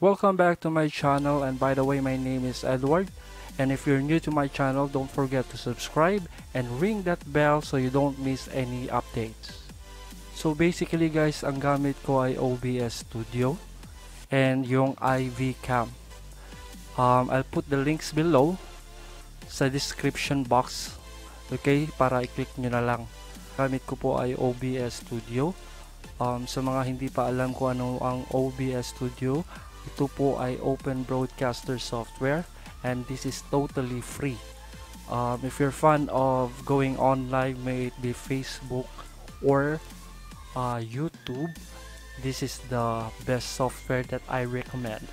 Welcome back to my channel, and by the way, my name is Edward, and if you're new to my channel, don't forget to subscribe and ring that bell so you don't miss any updates. So basically guys, ang gamit ko ay OBS Studio and yung iVCam. I'll put the links below sa description box, okay, para i-click nyo na lang. Gamit ko po ay OBS Studio. Sa mga hindi pa alam kung ano ang OBS Studio, ito po ay open broadcaster software and this is totally free. If you're fan of going online, may it be Facebook or YouTube, this is the best software that I recommend.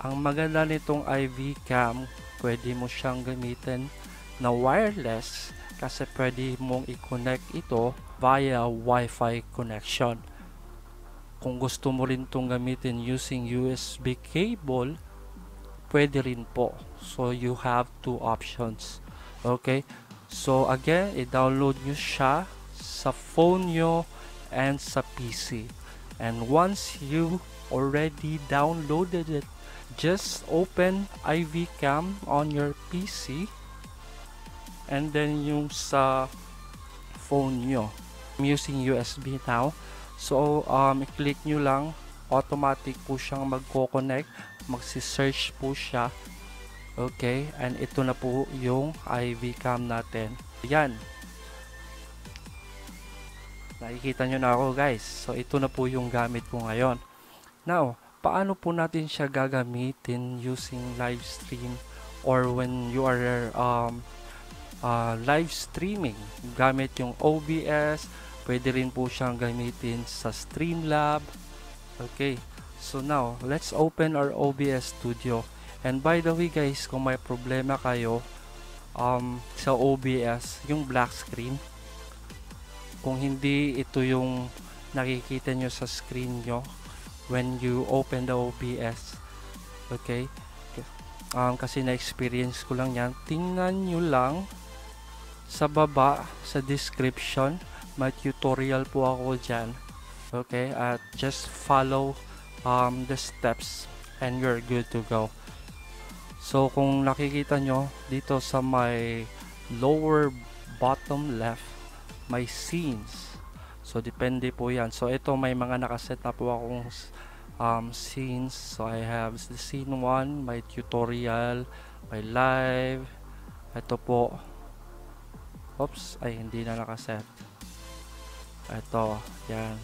Ang maganda nitong iVCam, pwede mo siyang gamitin na wireless kasi pwede mong i-connect ito via Wi-Fi connection. Kung gusto mo rin itong gamitin using USB cable, pwede rin po. So you have two options. Okay, so again, i-download nyo siya sa phone nyo and sa PC. And once you already downloaded it, just open iVCam on your PC and then yung sa phone nyo. I'm using USB now. So, i-click nyo lang, automatic po siyang magko-connect, magsi-search po siya. Okay, and ito na po yung iVCam natin. Yan. Nakikita nyo na ako guys. So, ito na po yung gamit ko ngayon. Now, paano po natin siya gagamitin using live stream or when you are live streaming gamit yung OBS? Pwede rin po siyang gamitin sa Streamlab. Okay, so now let's open our OBS Studio. And by the way guys, kung may problema kayo sa OBS, yung black screen, kung hindi ito yung nakikita nyo sa screen nyo when you open the OBS, okay, kasi na-experience ko lang yan, tingnan nyo lang sa baba sa description, may tutorial po ako dyan. Okay, at just follow the steps and you're good to go. So kung nakikita nyo dito sa my lower bottom left, may scenes. So depende po yan. So ito may mga nakaset na po akong scenes. So I have the scene 1, my tutorial, my live. Ito po. Oops, ay hindi na nakaset. Ito, yan.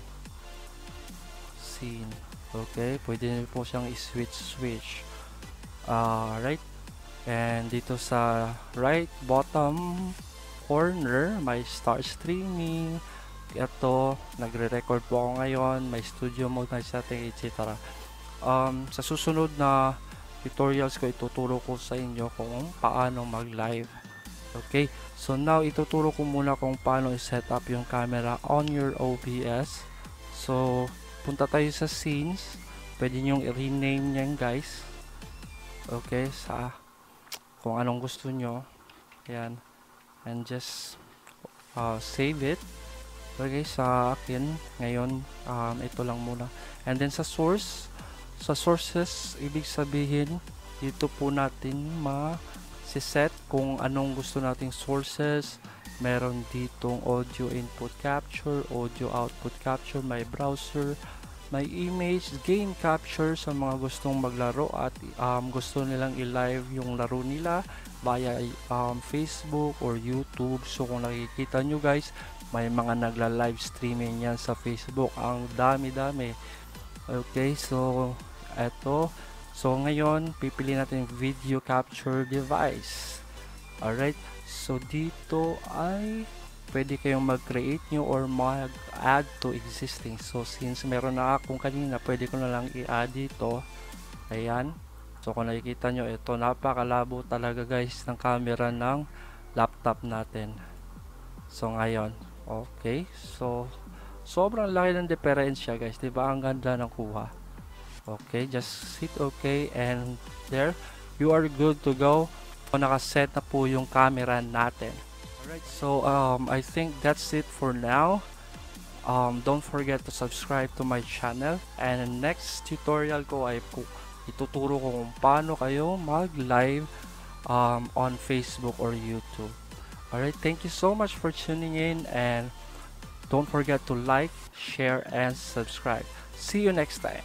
Scene. Okay, pwede nyo po siyang i-switch. Right. And dito sa right bottom corner, may start streaming. Ito, nagre-record po ako ngayon. May studio mode na setting, etc. Sa susunod na tutorials ko, ituturo ko sa inyo kung paano mag-live. Okay, so now ituturo ko muna kung paano i-set up yung camera on your OBS. So, punta tayo sa scenes. Pwede nyong i-rename yan guys. Okay, sa kung anong gusto nyo. Yan. And just save it. Okay, sa akin ngayon, ito lang muna. And then sa source, sa sources, ibig sabihin, dito po natin set kung anong gusto nating sources. Meron ditong audio input capture, audio output capture, may browser, may image, game capture sa mga gustong maglaro at gusto nilang i-live yung laro nila via Facebook or YouTube. So kung nakikita nyo guys, may mga nagla-live streaming yan sa Facebook. Ang dami-dami. Okay, so eto. So ngayon, pipili natin video capture device. Alright, so dito ay pwede kayong mag-create nyo or mag-add to existing. So since meron na akong kanina, pwede ko na lang i-add dito. Ayan. So kung nakikita nyo, ito napakalabo talaga guys ng camera ng laptop natin. So ngayon, okay. So sobrang laki ng diferensya guys. Diba? Ang ganda ng kuha. Okay, just hit okay and there you are good to go. Nakaset na po yung camera natin. Alright, so I think that's it for now. Don't forget to subscribe to my channel and next tutorial ko ay ituturo ko kung paano kayo mag-live on Facebook or YouTube. Alright, thank you so much for tuning in, and don't forget to like, share, and subscribe. See you next time.